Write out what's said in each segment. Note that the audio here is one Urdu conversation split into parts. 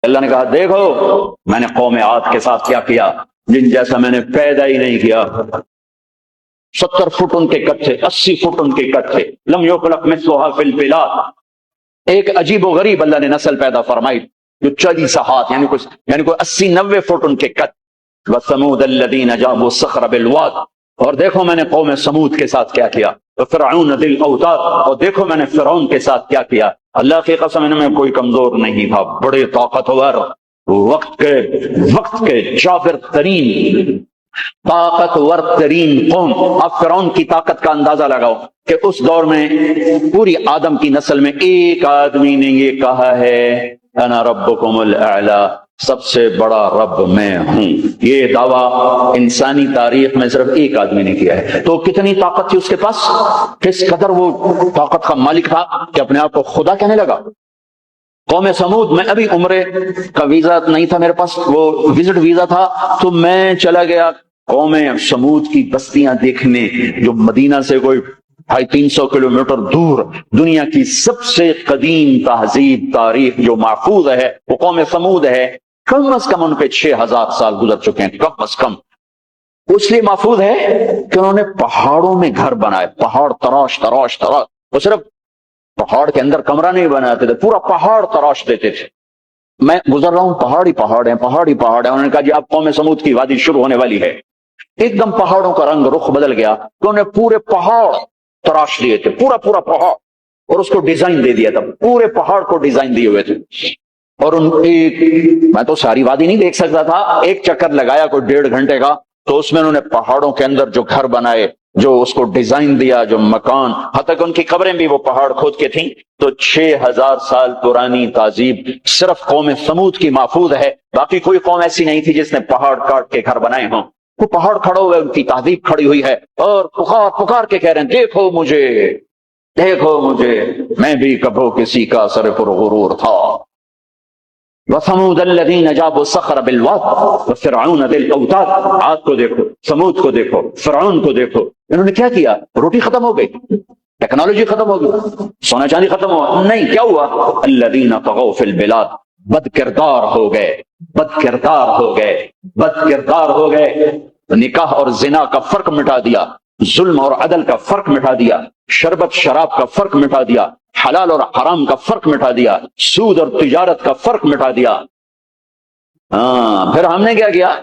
اللہ نے کہا دیکھو میں نے قوم عاد کے ساتھ کیا کیا، جن جیسا میں نے پیدا ہی نہیں کیا۔ 70 فٹ ان کے قد تھے، 80 فٹ ان کے قد تھے، لم یخلق مثلھا فی البلاد۔ ایک عجیب و غریب اللہ نے نسل پیدا فرمائی جو 40 ہاتھ یعنی کوئی 80-90 فٹ ان کے قد۔ وثمود الذین جابوا الصخر بالواد، اور دیکھو میں نے قوم سمود کے ساتھ کیا کیا، فرعون ذی الاوتاد، اور دیکھو میں نے فرعون کے ساتھ کیا کیا۔ اللہ کی قسم ان میں کوئی کمزور نہیں تھا، بڑے طاقتور، وقت کے جابر ترین طاقتور ترین قوم۔ اب فرعون کی طاقت کا اندازہ لگاؤ کہ اس دور میں پوری آدم کی نسل میں ایک آدمی نے یہ کہا ہے انا ربکم الاعلی، سب سے بڑا رب میں ہوں۔ یہ دعویٰ انسانی تاریخ میں صرف ایک آدمی نے کیا ہے۔ تو کتنی طاقت تھی اس کے پاس، کس قدر وہ طاقت کا مالک تھا کہ اپنے آپ کو خدا کہنے لگا۔ قوم سمود میں ابھی عمرے کا ویزا نہیں تھا میرے پاس، وہ وزٹ ویزا تھا، تو میں چلا گیا قوم سمود کی بستیاں دیکھنے، جو مدینہ سے کوئی 250-300 کلومیٹر دور دنیا کی سب سے قدیم تہذیب تاریخ جو محفوظ ہے وہ قوم سمود ہے۔ کم از کم ان پہ 6000 سال گزر چکے ہیں، کم از کم۔ اس لیے محفوظ ہے کہ انہوں نے پہاڑوں میں گھر بنائے، پہاڑ تراش تراش تراش، وہ صرف پہاڑ کے اندر کمرہ نہیں بناتے تھے، پورا پہاڑ تراش دیتے تھے۔ میں گزر رہا ہوں، پہاڑ ہی پہاڑ ہیں، پہاڑ ہی پہاڑ ہیں۔ انہوں نے کہا جی اب قوم سمود کی وادی شروع ہونے والی ہے۔ ایک دم پہاڑوں کا رنگ رخ بدل گیا تو انہوں نے پورے پہاڑ تراش لیے تھے، پورا پہاڑ، اور اس کو ڈیزائن دے دیا تھا، پورے پہاڑ کو ڈیزائن دیے ہوئے تھے۔ اور میں تو ساری وادی نہیں دیکھ سکتا تھا، ایک چکر لگایا کوئی 1.5 گھنٹے کا، تو اس میں انہوں نے پہاڑوں کے اندر جو گھر بنائے، جو اس کو ڈیزائن دیا، جو مکان، حتیٰ کہ ان کی قبریں بھی وہ پہاڑ کھود کے تھیں۔ تو 6000 سال پرانی تہذیب صرف قوم سمود کی محفوظ ہے، باقی کوئی قوم ایسی نہیں تھی جس نے پہاڑ کاٹ کے گھر بنائے ہوں۔ وہ پہاڑ کھڑے ہوئے، ان کی تہذیب کھڑی ہوئی ہے، اور پکار کے کہہ رہے ہیں دیکھو مجھے، دیکھو مجھے، میں بھی کبھو کسی کا سر پر غرور تھا۔ وَثَمُودَ الَّذِينَ جَابُوا الصَّخْرَ بِالْوَادِ وَفِرْعَوْنَ ذِي الْأَوْتَادِ۔ عاد کو دیکھو، سمود کو دیکھو، فرعون کو دیکھو، انہوں نے کیا کیا؟ روٹی ختم ہو گئی، ٹیکنالوجی ختم ہو گئی، سونا چاندی ختم ہوا، نہیں، کیا ہوا؟ الَّذِينَ طَغَوْا فِي الْبِلَادِ، بد کردار ہو گئے، بد کردار ہو گئے، بد کردار ہو گئے۔ نکاح اور زنا کا فرق مٹا دیا، ظلم اور عدل کا فرق مٹا دیا، شربت شراب کا فرق مٹا دیا، حلال اور حرام کا فرق مٹا دیا، سود اور تجارت کا فرق مٹا دیا۔ پھر ہم نے کیا کیا؟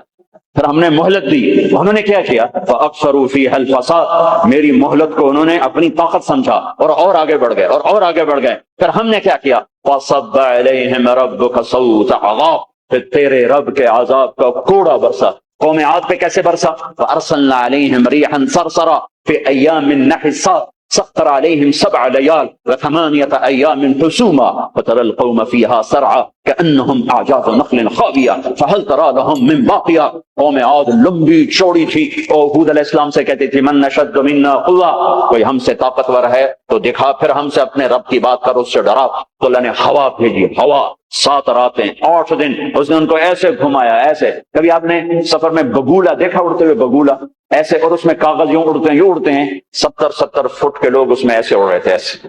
پھر ہم نے مہلت دی، انہوں نے کیا کیا؟ فَأَكْثَرُوا فِيهَا الْفَسَادَ، میری مہلت کو انہوں نے اپنی طاقت سمجھا اور آگے بڑھ گئے، اور آگے بڑھ گئے۔ پھر ہم نے کیا کیا؟ فَصَبَّ عَلَيْهِمْ رَبُّكَ صَوْتَ عَذَابٍ، پھر تیرے رب کے عذاب کا کوڑا برسا۔ قوم عاد پہ کیسے برسا؟ فَأَرْسَلْنَا عَلَيْهِمْ رِيحًا صَرْصَرًا فِي أَيَّامٍ نَحِسَاتٍ سخر عليهم 7 ليال و8 أيام حسوما وترى القوم فيها سرعا كأنهم أعجاز نخل خاوية فهل ترى لهم من باقية۔ قوم عاد لمبی چوڑی تھی، اور حود علیہ السلام سے کہتی تھی من نشد منا قوة، کوئی ہم سے طاقتور ہے تو دکھا، پھر ہم سے اپنے رب کی بات کر، اس سے ڈرا۔ تو اللہ نے ہوا بھیجی، ہوا 7 راتیں 8 دن اس نے ان کو ایسے گھمایا، ایسے۔ کبھی آپ نے سفر میں بگولا دیکھا، اڑتے ہوئے بگولا ایسے، اور اس میں کاغذ یوں اڑتے ہیں، یوں اڑتے ہیں، 70 فٹ کے لوگ اس میں ایسے اڑ رہے تھے، ایسے،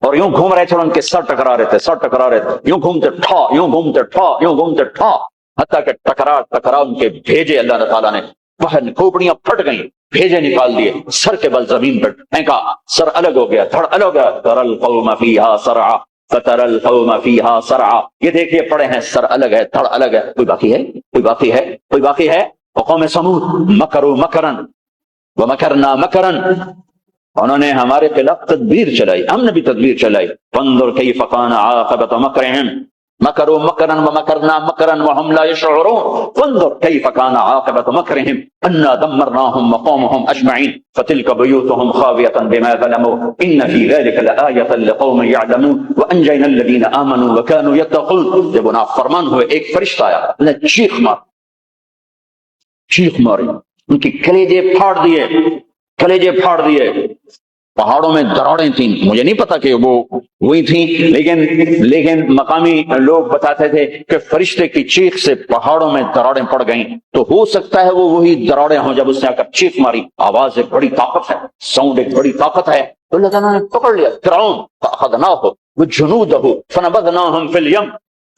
اور یوں گھوم رہے تھے، اور ان کے سر ٹکرا رہے تھے، سر ٹکرا رہے تھے، یوں گھومتے ٹھا، یوں گھومتے ٹھا، یوں گھومتے ٹھا، حتیٰ کہ ٹکرا ان کے بھیجے اللہ تعالیٰ نے، کھوپڑیاں پھٹ گئیں، بھیجے نکال دیے، سر کے بل زمین پر پھینکا، سر الگ ہو گیا، دھڑ الگ ہو گیا۔ ترى القوم فيها سرعا فترى القوم فيها سرعا، یہ دیکھیے پڑے ہیں، سر الگ ہے، دھڑ الگ ہے، کوئی باقی ہے؟ کوئی باقی ہے؟ کوئی باقی ہے؟ وقوم سمود مکروا مکرا ومکرنا مکرا، انہوں نے ہمارے خلاف تدبیر چلائی، ہم نے بھی تدبیر چلائی۔ فانظر کیف کان عاقبۃ مکرہم، مکروا مکرا ومکرنا مکرا وهم لا يشعرون، فانظر کیف کان عاقبۃ مکرہم انا دمرناهم وقومهم اجمعین فتلک بیوتهم خاویۃ بما ظلموا ان فی ذلک لآیۃ لقوم یعلمون وانجینا الذین آمنوا وکانوا یتقون۔ جب نافرمان ہوئے، ایک فرشتہ آیا، نے چیخ ماری، ان کی کلیجے پھاڑ دیے، کلیجے پھاڑ دیے۔ پہاڑوں میں دراڑیں تھیں، مجھے نہیں پتا کہ وہ وہی تھیں، لیکن مقامی لوگ بتاتے تھے کہ فرشتے کی چیخ سے پہاڑوں میں دراڑیں پڑ گئیں، تو ہو سکتا ہے وہ وہی دراڑیں ہوں جب اس نے آ کر چیخ ماری۔ آواز ایک بڑی طاقت ہے، ساؤنڈ ایک بڑی طاقت ہے، تو اللہ تعالیٰ نے پکڑ لیا فرعون، فأخذناہ وجنودہ فنبذناہم فی الیم،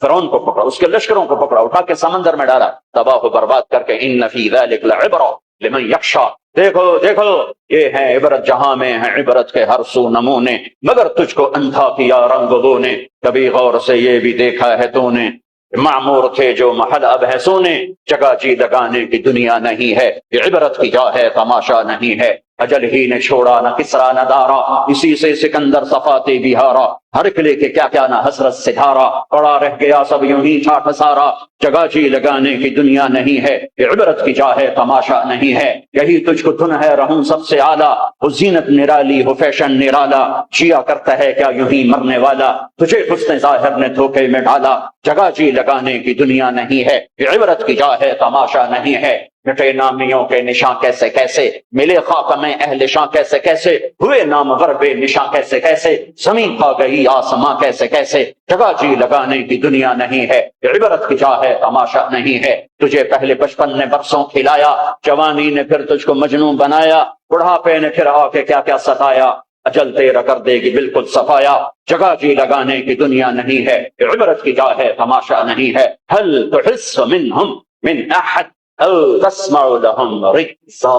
فرعون کو پکڑا، اس کے لشکروں کو پکڑا، اٹھا کے سمندر میں ڈالا، تباہ و برباد کر کے ان فی ذلک لعبرۃ لمن یخشی، دیکھو دیکھو یہ ہے عبرت، جہاں میں ہے عبرت کے ہر سو نمونے، مگر تجھ کو اندھا کیا رنگ بو نے، کبھی غور سے یہ بھی دیکھا ہے تو نے، معمور تھے جو محل اب ہے سونے، جگہ جی لگانے کی دنیا نہیں ہے، یہ عبرت کی جا ہے تماشا نہیں ہے، اجل ہی نے چھوڑا نہ کسرا نہ دارا، اسی سے سکندر صفاتے بہارا، ہر قلعے کے کیا کیا نہ حسرت سے دھارا، پڑا رہ گیا سب یوں ہی ٹھاٹھ سارا، جگہ جی لگانے کی دنیا نہیں ہے، یہ عبرت کی جا ہے تماشا نہیں ہے، یہی تجھ کو دھن ہے رہوں سب سے اعلیٰ، وہ زینت نرالی ہو فیشن نرالا، جیا کرتا ہے کیا یوں ہی مرنے والا، تجھے حسن ظاہر نے دھوکے میں ڈالا، جگہ جی لگانے کی دنیا نہیں ہے، یہ عبرت کی جا ہے تماشا نہیں ہے، مٹے نامیوں کے نشاں کیسے کیسے، ملے خاک میں اہل شاں کیسے کیسے، ہوئے نام غرب نشاں کیسے کیسے، زمین کھا گئی آسماں کیسے کیسے، جگہ جی لگانے کی دنیا نہیں ہے، عبرت کی جا ہے تماشا نہیں ہے، تجھے پہلے بچپن نے برسوں کھلایا، جوانی نے پھر تجھ کو مجنون بنایا، بڑھاپے نے پھر آ کے کیا کیا ستایا، اجل تیرا کر دے گی بالکل صفایا، جگہ جی لگانے کی دنیا نہیں ہے، عبرت کی جا ہے تماشا نہیں ہے، هل تحس منهم من احد او تسمع لهم رکزا،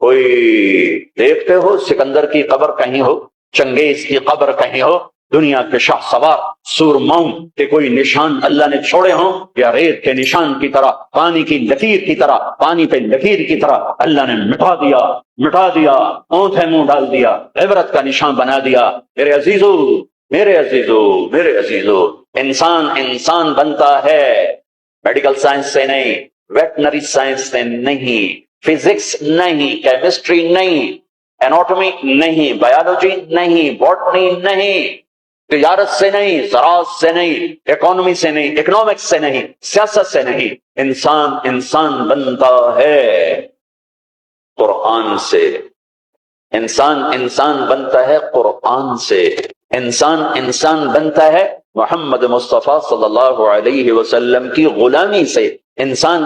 کوئی دیکھتے ہو سکندر کی قبر کہیں ہو، چنگیز کی قبر کہیں ہو، دنیا کے شاہ سوار سورماؤں کے کوئی نشان اللہ نے چھوڑے ہوں، یا ریت کے نشان کی طرح، پانی کی لکیر کی طرح، پانی پہ لکیر کی طرح اللہ نے مٹا دیا، اونٹ ہے منہ ڈال دیا، عبرت کا نشان بنا دیا۔ میرے عزیزو، میرے عزیزو، میرے عزیزو، انسان بنتا ہے میڈیکل سائنس سے نہیں، ویٹنری سائنس سے نہیں، فزکس نہیں، کیمسٹری نہیں، ایناٹومی نہیں، بایولوجی نہیں، باٹنی نہیں، تجارت سے نہیں، زراعت سے نہیں، اکانومی سے نہیں، اکنامکس سے نہیں، سیاست سے نہیں، انسان بنتا ہے قرآن سے، انسان بنتا ہے قرآن سے، انسان بنتا ہے محمد مصطفیٰ صلی اللہ علیہ وسلم کی غلامی سے، انسان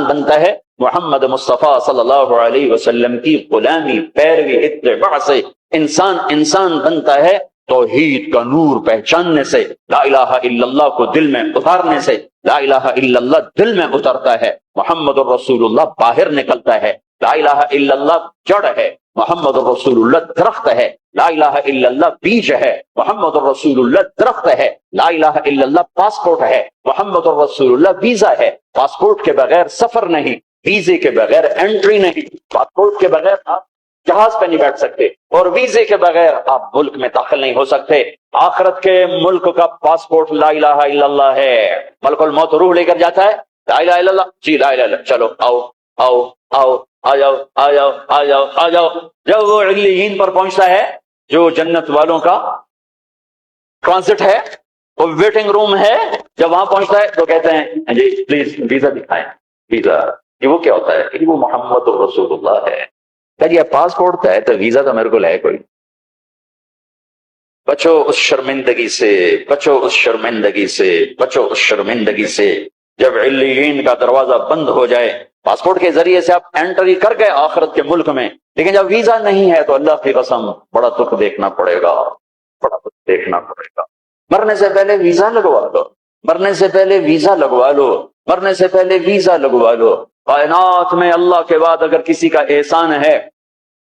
بنتا ہے محمد مصطفیٰ صلی اللہ علیہ وسلم کی غلامی، پیروی، اتباع سے، انسان بنتا ہے توحید کا نور پہچاننے سے، لا الہ الا اللہ کو دل میں اتارنے سے، لا الہ الا اللہ دل میں اترتا ہے، محمد الرسول اللہ باہر نکلتا ہے، لا الہ الا اللہ جڑ ہے، محمد الرسول اللہ درخت ہے، لا الہ الا اللہ بیج ہے، محمد الرسول اللہ درخت ہے، لا الہ الا اللہ پاسپورٹ ہے، محمد الرسول اللہ ویزا ہے، پاسپورٹ کے بغیر سفر نہیں، ویزے کے بغیر انٹری نہیں، پاسپورٹ کے بغیر آپ جہاز پہ نہیں بیٹھ سکتے، اور ویزے کے بغیر آپ ملک میں داخل نہیں ہو سکتے۔ آخرت کے ملک کا پاسپورٹ لا الہ الا اللہ ہے، ملک الموت روح لے کر جاتا ہے، لا الہ الا اللہ، جی لا الہ الا اللہ، چلو آؤ آ جاؤ، جب وہ علیین پر پہنچتا ہے جو جنت والوں کا ٹرانزٹ ہے، وہ ویٹنگ روم ہے، جب وہاں پہنچتا ہے تو کہتے ہیں جی پلیز ویزا دکھائیں، ویزا، یہ وہ کیا ہوتا ہے؟ وہ محمد رسول اللہ ہے۔ کہ یہ پاسپورٹ ہے تو ویزا تو میرے کو ہے کوئی۔ بچو اس شرمندگی سے، بچو اس شرمندگی سے، بچو اس شرمندگی سے، جب علیین کا دروازہ بند ہو جائے، پاسپورٹ کے ذریعے سے آپ انٹری کر گئے آخرت کے ملک میں، لیکن جب ویزا نہیں ہے تو اللہ کی قسم بڑا دکھ دیکھنا پڑے گا، بڑا دکھ دیکھنا پڑے گا۔ مرنے سے پہلے ویزا لگوا لو، مرنے سے پہلے ویزا لگوا لو، مرنے سے پہلے ویزا لگوا لو۔ کائنات میں اللہ کے بعد اگر کسی کا احسان ہے،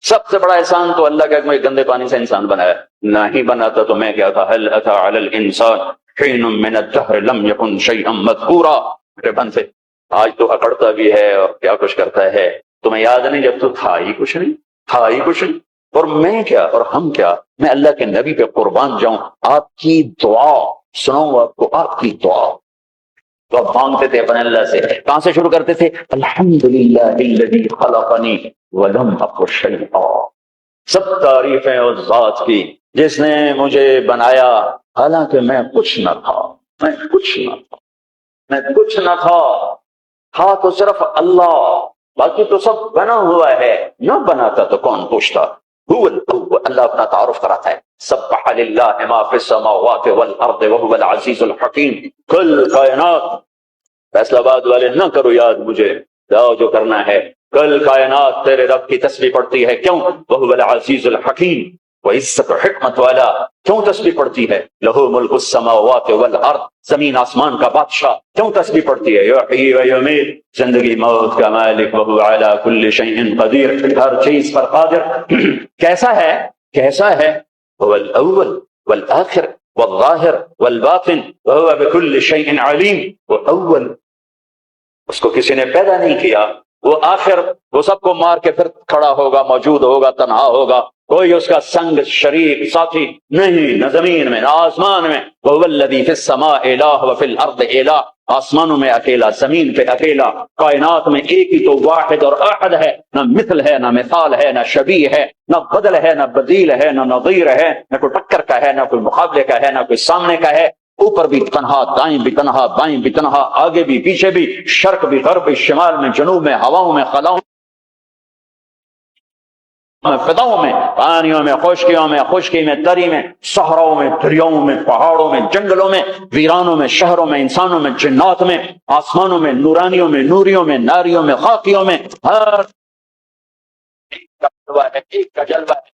سب سے بڑا احسان تو اللہ کا ایک گندے پانی سے انسان بنایا، نہیں بناتا تو میں کیا تھا؟ هل اتى على الانسان حين من الدهر لم يكن شيئا مذكورا۔ میرے بن سے آج تو اکڑتا بھی ہے اور کیا کچھ کرتا ہے، تمہیں یاد نہیں جب تو تھا ہی کچھ نہیں، تھا ہی کچھ نہیں۔ اور میں کیا اور ہم کیا، میں اللہ کے نبی پہ قربان جاؤں، آپ کی دعا سناؤں آپ کو، آپ کی دعا تو آپ مانگتے تھے اپنے اللہ سے، کہاں سے شروع کرتے تھے؟ الحمدللہ الذی خلقنی ولم اک شیئا، سب تعریفیں اس ذات کی جس نے مجھے بنایا حالانکہ میں کچھ نہ تھا، میں کچھ نہ تھا، تھا تو صرف اللہ، باقی تو سب بنا ہوا ہے، نہ بناتا تو کون پوچھتا؟ اللہ اپنا تعارف کراتا ہے، سبح للہ ما فی السماوات والارض وهو العزیز الحکیم۔ کل کائنات، فیصلہ آباد والے نہ کرو یاد مجھے، جاؤ جو کرنا ہے، کل کائنات تیرے رب کی تسبیح پڑھتی ہے، کیوں؟ وهو العزیز الحکیم، وہ عزت و حکمت والا کیوں تسبیح پڑھتی ہے؟ لہو ملک السماوات والارض، زمین آسمان کا بادشاہ کیوں تسبیح پڑھتی ہے؟ یحیی و یمیت، زندگی موت کا مالک، وہو علی کل شیء قدیر، ہر چیز پر قادر۔ کیسا ہے؟ کیسا ہے؟ هو الاول والآخر والظاہر والباطن وهو بكل شیء علیم۔ وہ اول، اس کو کسی نے پیدا نہیں کیا، وہ آخر، وہ سب کو مار کے پھر کھڑا ہوگا، موجود ہوگا، تنہا ہوگا، کوئی اس کا سنگ شریک ساتھی نہیں، نہ زمین میں نہ آسمان میں۔ وَهُوَ الَّذِي فِي السَّمَاءِ إِلَٰهٌ وَفِي الْأَرْضِ إِلَٰهٌ، آسمانوں میں اکیلا، زمین پہ اکیلا، کائنات میں ایک ہی تو واحد اور احد ہے، نہ مثل ہے، نہ مثال ہے، نہ شبیہ ہے، نہ بدل ہے، نہ بدیل ہے، نہ نظیر ہے، نہ کوئی ٹکر کا ہے، نہ کوئی مقابلے کا ہے، نہ کوئی سامنے کا ہے۔ اوپر بھی تنہا، دائیں بھی تنہا، بائیں بھی تنہا، آگے بھی پیچھے بھی، شرق بھی غرب بھی، شمال میں جنوب میں، ہواؤں میں خلاؤں میں، فضاؤں میں، پانیوں میں، خشکیوں میں، خشکی میں، تری میں، صحراؤں میں، دریاؤں میں، پہاڑوں میں، جنگلوں میں، ویرانوں میں، شہروں میں، انسانوں میں، جنات میں، آسمانوں میں، نورانیوں میں، نوریوں میں، ناریوں میں، خاکیوں میں، ہر ایک کا جلوہ ہے، ایک کا جلوہ ہے۔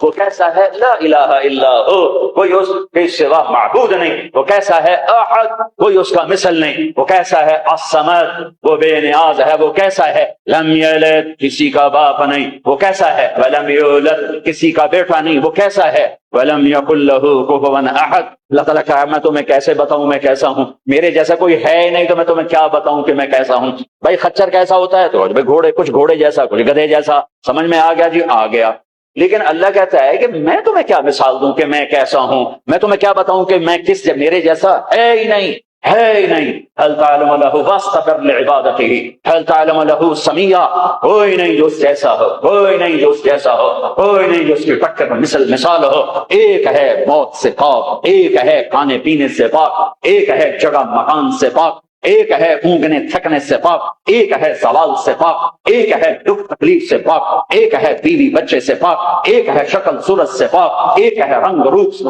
وہ کیسا ہے؟ لا الہ الا ہو، کوئی اس کے سوا معبود نہیں۔ وہ کیسا ہے؟ احد، کوئی اس کا مثل نہیں۔ وہ کیسا ہے؟ الصمد، وہ بے نیاز ہے۔ وہ کیسا ہے؟ لم یلد، کسی کا باپ نہیں۔ وہ کیسا ہے؟ ولم یولد، کسی کا بیٹا نہیں۔ وہ کیسا ہے؟ ولم یکن لہ کفوا احد۔ اللہ تعالیٰ کہا میں تمہیں کیسے بتاؤں میں کیسا ہوں؟ میرے جیسا کوئی ہے ہی نہیں تو میں تمہیں کیا بتاؤں کہ میں کیسا ہوں؟ بھائی خچر کیسا ہوتا ہے؟ تو بھائی گھوڑے، کچھ گھوڑے جیسا، کچھ گدھے جیسا، سمجھ میں آ گیا جی؟ آ گیا۔ لیکن اللہ کہتا ہے کہ میں تمہیں کیا مثال دوں کہ میں کیسا ہوں؟ میں تمہیں کیا بتاؤں کہ میں کس، میرے جیسا ہے ہی نہیں، ہے ہی نہیں۔ هل تعلم له واستقر لعبادته، هل تعلم له سميا، کوئی نہیں جو اس جیسا ہو، کوئی نہیں جو اس جیسا ہو، کوئی نہیں جو اس کی ٹکر مثال ہو۔ ایک ہے موت سے پاک، ایک ہے کھانے پینے سے پاک، ایک ہے جگہ مکان سے پاک، ایک ہے اونگنے تھکنے سے پاک، ایک ہے زوال سے پاک، ایک ہے دکھ تکلیف سے پاک، ایک ہے بیوی بچے سے پاک، ایک ہے شکل صورت سے پاک، ایک ہے رنگ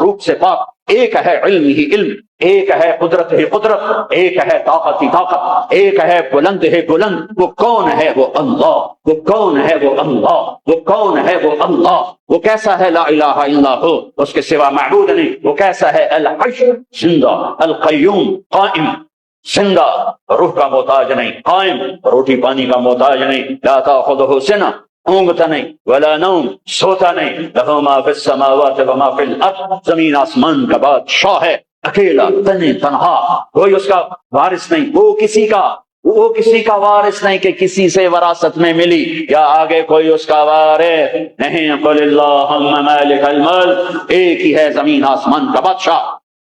روپ سے پاک، ایک ہے علم ہی علم، ایک ہے قدرت ہی قدرت، ایک ہے طاقت ہی طاقت، ایک ہے بلند ہی بلند۔ وہ کون ہے؟ وہ اللہ۔ وہ کون ہے؟ وہ اللہ۔ وہ کون ہے؟ وہ اللہ۔ وہ کیسا ہے؟ لا الہ الا ہو، اس کے سوا معبود نہیں۔ وہ کیسا ہے؟ الحی، زندہ، القیوم، قائم، زندہ، روح کا محتاج نہیں، قائم، روٹی پانی کا محتاج نہیں، لا تاخذہ سنہ، اونگتا نہیں، ولا نوم، سوتا نہیں، لہ ما فی السماوات و ما فی الارض، زمین آسمان کا بادشاہ ہے، اکیلا، تنہا، کوئی اس کا وارث نہیں، وہ کسی کا وارث نہیں کہ کسی سے وراثت میں ملی، یا آگے کوئی اس کا وارث نہیں۔ قل اللہم مالک الملک، ایک ہی ہے زمین آسمان کا بادشاہ،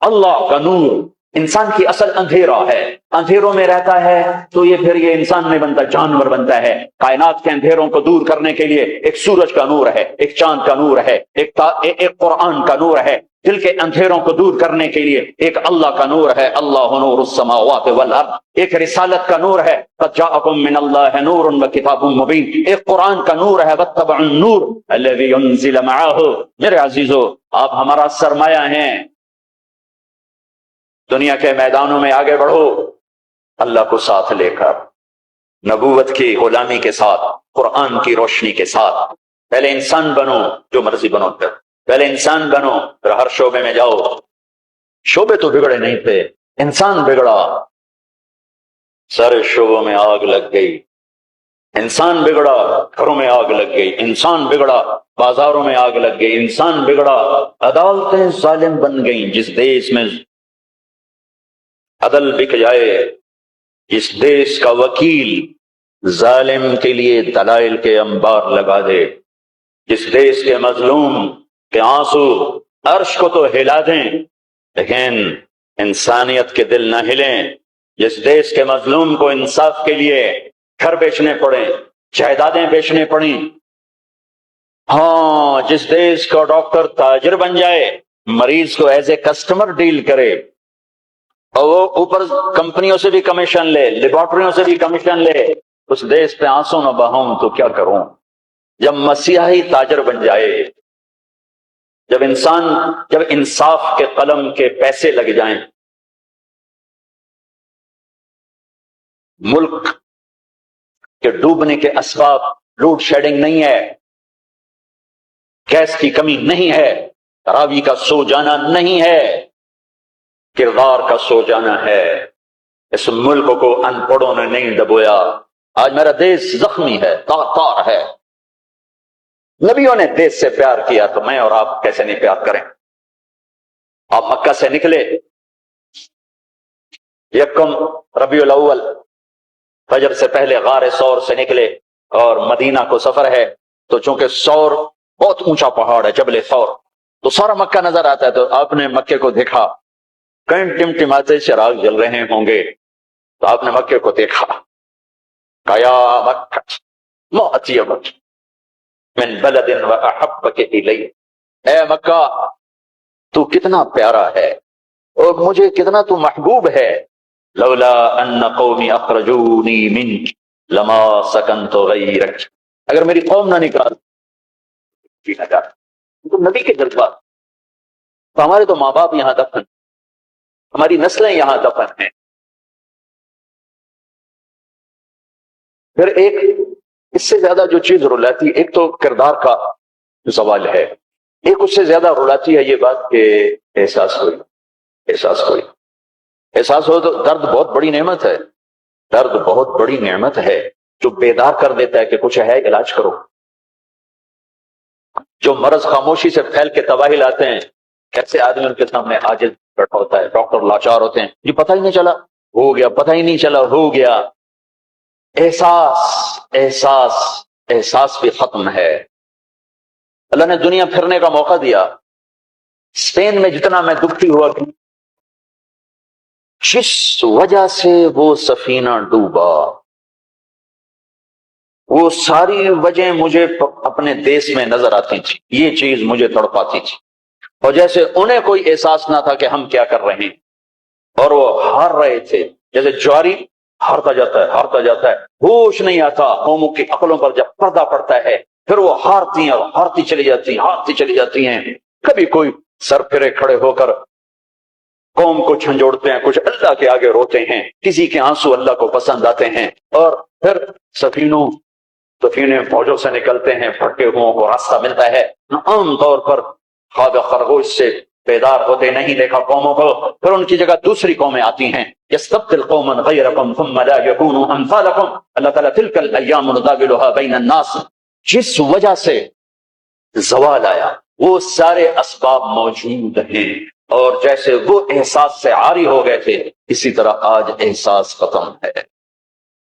اللہ کا نور۔ انسان کی اصل اندھیرا ہے، اندھیروں میں رہتا ہے تو یہ پھر یہ انسان نہیں بنتا، جانور بنتا ہے۔ کائنات کے اندھیروں کو دور کرنے کے لیے ایک سورج کا نور ہے، ایک چاند کا نور ہے، ایک قرآن کا نور ہے۔ دل کے اندھیروں کو دور کرنے کے لیے ایک اللہ کا نور ہے، اللہ نور السماوات والارض۔ ایک رسالت کا نور ہے، قد جاءکم من اللہ نور وکتاب مبین۔ ایک قرآن کا نور ہے، واتبعوا النور الذی انزل معہ۔ میرے عزیزو، آپ ہمارا سرمایہ ہیں، دنیا کے میدانوں میں آگے بڑھو اللہ کو ساتھ لے کر، نبوت کی غلامی کے ساتھ، قرآن کی روشنی کے ساتھ۔ پہلے انسان بنو، جو مرضی بنو، پہلے انسان بنو، پھر ہر شعبے میں جاؤ۔ شعبے تو بگڑے نہیں تھے، انسان بگڑا، سارے شعبوں میں آگ لگ گئی۔ انسان بگڑا، گھروں میں آگ لگ گئی، انسان بگڑا، بازاروں میں آگ لگ گئی، انسان بگڑا، عدالتیں ظالم بن گئیں۔ جس دیش میں عدل بک جائے، جس دیش کا وکیل ظالم کے لیے دلائل کے انبار لگا دے، جس دیش کے مظلوم کے آنسو عرش کو تو ہلا دیں لیکن انسانیت کے دل نہ ہلیں، جس دیش کے مظلوم کو انصاف کے لیے گھر بیچنے پڑیں، جائیدادیں بیچنے پڑیں، ہاں، جس دیش کا ڈاکٹر تاجر بن جائے، مریض کو ایز اے کسٹمر ڈیل کرے، اور وہ اوپر کمپنیوں سے بھی کمیشن لے، لیبارٹریوں سے بھی کمیشن لے، اس دیش پہ آنسو نہ بہاؤں تو کیا کروں؟ جب مسیحی تاجر بن جائے، جب انصاف کے قلم کے پیسے لگ جائیں، ملک کے ڈوبنے کے اسباب لوڈ شیڈنگ نہیں ہے، گیس کی کمی نہیں ہے، راوی کا سو جانا نہیں ہے، کردار کا سو جانا ہے۔ اس ملک کو ان پڑھوں نے نہیں دبویا۔ آج میرا دیش زخمی ہے، تار ہے۔ نبیوں نے دیش سے پیار کیا تو میں اور آپ کیسے نہیں پیار کریں؟ آپ مکہ سے نکلے، یکم ربیع الاول فجر سے پہلے غار ثور سے نکلے اور مدینہ کو سفر ہے، تو چونکہ ثور بہت اونچا پہاڑ ہے، جبل ثور، تو سارا مکہ نظر آتا ہے۔ تو آپ نے مکے کو دیکھا، کہیں ٹمٹماتے چراغ جل رہے ہوں گے، تو آپ نے مکے کو دیکھا، کہا یا مکہ ما اطیبک من بلد واحبک الی، اے مکہ تو کتنا پیارا ہے اور مجھے کتنا تو محبوب ہے، لولا ان قومی اخرجونی منک لما سکنت غیرک، اگر میری قوم نہ نکال تو نبی کے جذبات، تو ہمارے تو ماں باپ یہاں دفن، ہماری نسلیں یہاں دفن ہیں۔ پھر ایک اس سے زیادہ جو چیز رلاتی، ایک تو کردار کا سوال ہے، ایک اس سے زیادہ رلاتی ہے یہ بات کہ احساس ہوئی۔ احساس ہو تو درد بہت بڑی نعمت ہے، درد بہت بڑی نعمت ہے جو بیدار کر دیتا ہے کہ کچھ ہے، علاج کرو۔ جو مرض خاموشی سے پھیل کے تباہی لاتے ہیں، کیسے آدمی ان کے سامنے عاجز بیٹھا ہوتا ہے، ڈاکٹر لاچار ہوتے ہیں، یہ پتہ ہی نہیں چلا ہو گیا، پتہ ہی نہیں چلا ہو گیا۔ احساس بھی ختم ہے۔ اللہ نے دنیا پھرنے کا موقع دیا، اسپین میں جتنا میں دکھی ہوا کہ جس وجہ سے وہ سفینہ ڈوبا، وہ ساری وجہ مجھے اپنے دیس میں نظر آتی تھی، یہ چیز مجھے تڑپاتی تھی، اور جیسے انہیں کوئی احساس نہ تھا کہ ہم کیا کر رہے ہیں، اور وہ ہار رہے تھے، جیسے جواری ہارتا جاتا ہے، ہوش نہیں آتا قوموں کی عقلوں پر جب پردہ پڑتا ہے، پھر وہ ہارتی ہیں اور ہارتی چلی جاتی ہیں۔ کبھی کوئی سر پھرے کھڑے ہو کر قوم کو جھنجھوڑتے ہیں، کچھ اللہ کے آگے روتے ہیں، کسی کے آنسو اللہ کو پسند آتے ہیں، اور پھر سفینے فوجوں سے نکلتے ہیں، پھٹے ہوں کو راستہ ملتا ہے۔ عام طور پر خواب خرگوش سے بیدار ہوتے نہیں دیکھا قوموں کو، پھر ان کی جگہ دوسری قومیں آتی ہیں، یستبدل قوما غیرکم ثم لا یکونوا امثالکم، اللہ تعالیٰ تلک الایام نداولها بین الناس، جس وجہ سے زوال آیا وہ سارے اسباب موجود ہیں، اور جیسے وہ احساس سے عاری ہو گئے تھے، اسی طرح آج احساس ختم ہے۔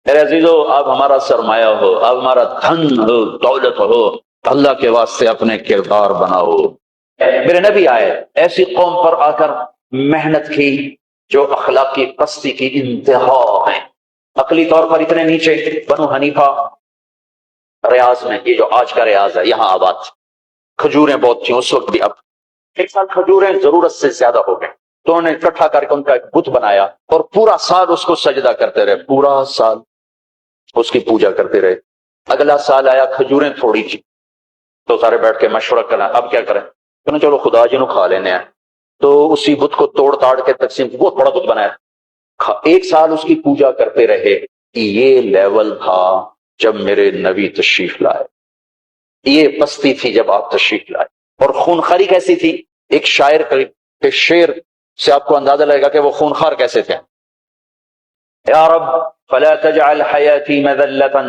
میرے عزیزو، آپ ہمارا سرمایہ ہو، آپ ہمارا دھن ہو، دولت ہو، اللہ کے واسطے اپنے کردار بناؤ۔ میرے نبی آئے، ایسی قوم پر آ کر محنت کی جو اخلاقی پستی کی انتہا ہے، عقلی طور پر اتنے نیچے۔ بنو حنیفہ ریاض میں، یہ جو آج کا ریاض ہے، یہاں آباد، کھجوریں بہت تھیں اس وقت بھی، اب ایک سال کھجوریں ضرورت سے زیادہ ہو گئے تو انہوں نے اکٹھا کر کے ان کا ایک بت بنایا، اور پورا سال اس کو سجدہ کرتے رہے، پورا سال اس کی پوجا کرتے رہے۔ اگلا سال آیا، کھجوریں تھوڑی تھی تو سارے بیٹھ کے مشورہ کرنا اب کیا کریں، تو چلو خدا جی نو کھا لینے ہیں، تو اسی بت کو توڑ تاڑ کے تقسیم، بہت بڑا بت بنایا، ایک سال اس کی پوجا کرتے رہے۔ یہ لیول تھا جب میرے نبی تشریف لائے، یہ پستی تھی جب آپ تشریف لائے۔ اور خونخاری کیسی تھی؟ ایک شاعر کے شعر سے آپ کو اندازہ لگے گا کہ وہ خونخار کیسے تھے۔ یا رب فلا تجعل حیاتی مذلتا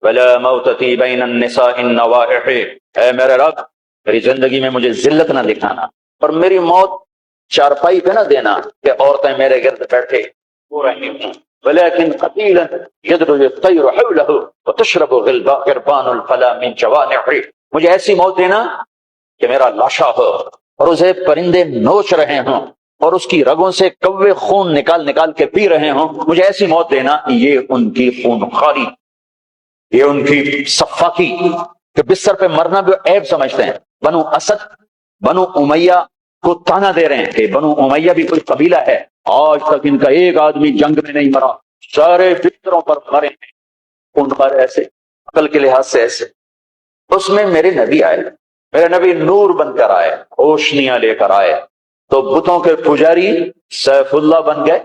ولا موتتی بین النساء النوائح، اے میرے رب میری زندگی میں مجھے ذلت نہ دکھانا، اور میری موت چارپائی پہ نہ دینا کہ عورتیں میرے گرد بیٹھے ہو رہی ہوں، ولیکن قتیلا یدرج الطیر حولہ وتشرب غربان الفلا من جوانح، مجھے ایسی موت دینا کہ میرا لاشا ہو اور اسے پرندے نوچ رہے ہوں اور اس کی رگوں سے کوے خون نکال نکال کے پی رہے ہوں، مجھے ایسی موت دینا۔ یہ ان کی خونخواری، یہ ان کی صفاقی کہ بستر پہ مرنا بھی عیب سمجھتے ہیں۔ بنو اسد، بنو امیہ کو تانا دے رہے ہیں کہ بنو امیہ بھی کوئی قبیلہ ہے، آج تک ان کا ایک آدمی جنگ میں نہیں مرا، سارے بستروں پر مرے ہیں، خونخوار ایسے، عقل کے لحاظ سے ایسے۔ اس میں میرے نبی آئے، میرے نبی نور بن کر آئے، روشنیاں لے کر آئے، تو بتوں کے پجاری سیف اللہ بن گئے،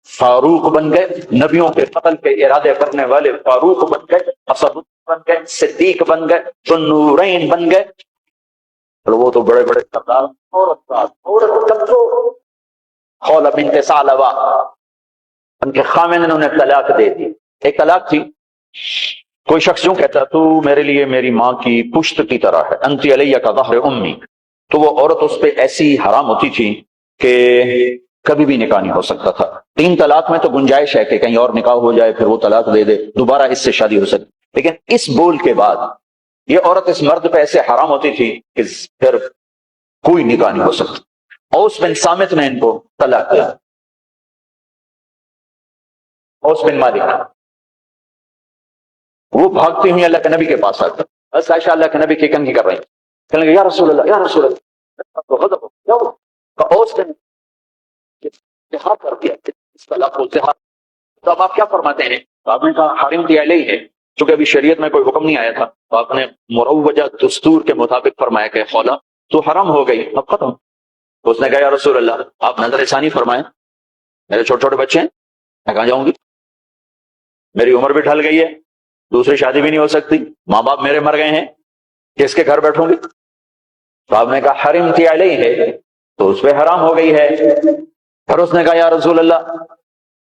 فاروق بن گئے، نبیوں کے قتل کے ارادے کرنے والے فاروق بن گئے، اسد بن گئے، صدیق بن گئے، ذو النورین بن گئے، اور وہ تو بڑے بڑے سردار عورت تب تو خولہ بنت ثعلبہ ان کے خامن نے انہیں طلاق دے دی. ایک طلاق تھی. کوئی شخص یوں کہتا تو میرے لیے میری ماں کی پشت کی طرح ہے، انتی علیہ کا ظہر امی، تو وہ عورت اس پہ ایسی حرام ہوتی تھی کہ کبھی بھی نکاح نہیں ہو سکتا تھا. 3 طلاق میں تو گنجائش ہے کہ کہیں اور نکاح ہو جائے، پھر وہ طلاق دے دے، دوبارہ اس سے شادی ہو سکتی. لیکن اس بول کے بعد یہ عورت اس مرد پہ ایسے حرام ہوتی تھی کہ پھر کوئی نکاح نہیں ہو سکتا. اوس بن صامت نے ان کو طلاق دیا. اوس بن مالک وہ بھاگتی ہوئی اللہ کے نبی کے پاس آتا، بس عائشہ اللہ کے نبی کی کنگھی کر رہی ہیں. کہنے لگے یا رسول اللہ یا رسول اللہ. اوس نے اتحاد کر دیا اس طلاق کو اتحاد. تو اب آپ کیا فرماتے ہیں؟ آپ نے کہا حرمت علیہ ہے، چونکہ ابھی شریعت میں کوئی حکم نہیں آیا تھا تو آپ نے مروجہ دستور کے مطابق فرمایا کہ خولہ تو حرام ہو گئی، اب ختم. تو اس نے کہا یا رسول اللہ آپ نظر ثانی فرمائیں، میرے چھوٹے چھوٹے بچے ہیں، میں کہاں جاؤں گی، میری عمر بھی ڈھل گئی ہے، دوسری شادی بھی نہیں ہو سکتی، ماں باپ میرے مر گئے ہیں، کس کے گھر بیٹھوں گی؟ تو آپ نے کہا حرمت علیہ ہے، تو اس پہ حرام ہو گئی ہے. پھر اس نے کہا یا رسول اللہ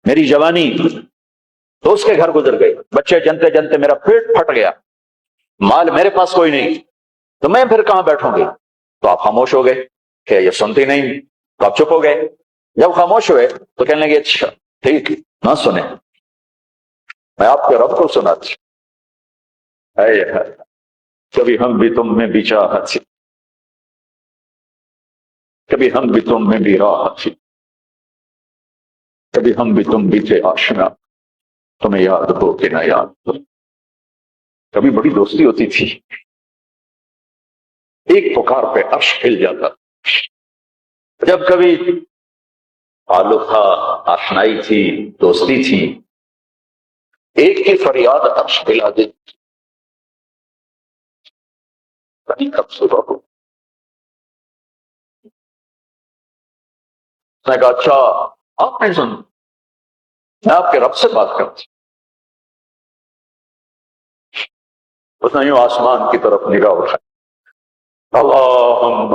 میری جوانی، تو اس کے گھر گزر گئی، بچے جنتے جنتے میرا پیٹ پھٹ گیا، مال میرے پاس کوئی نہیں، تو میں پھر کہاں بیٹھوں گی؟ تو آپ خاموش ہو گئے کہ یہ سنتی نہیں، تو آپ چپ ہو گئے. جب خاموش ہوئے تو کہنے لگے اچھا ٹھیک نہ سنیں، میں آپ کے رب کو سناتی. کبھی ہم بھی تم میں بھی چاہت تھی، کبھی ہم بھی تم میں بھی راحت تھی، کبھی ہم بھی تم بھی تھے آشنا، تمہیں یاد ہو کہ نہ یاد ہو. کبھی بڑی دوستی ہوتی تھی، ایک پکار پہ عرش ہل جاتا. جب کبھی تعلق تھا، آشنائی تھی، دوستی تھی، ایک کی فریاد عرش ہلا دیتی. کب صبح ہو میں کہا اچھا آپ نہیں سن، میں آپ کے رب سے بات کرتی. اس نے یوں آسمان کی طرف نگاہ اٹھائی، اللہم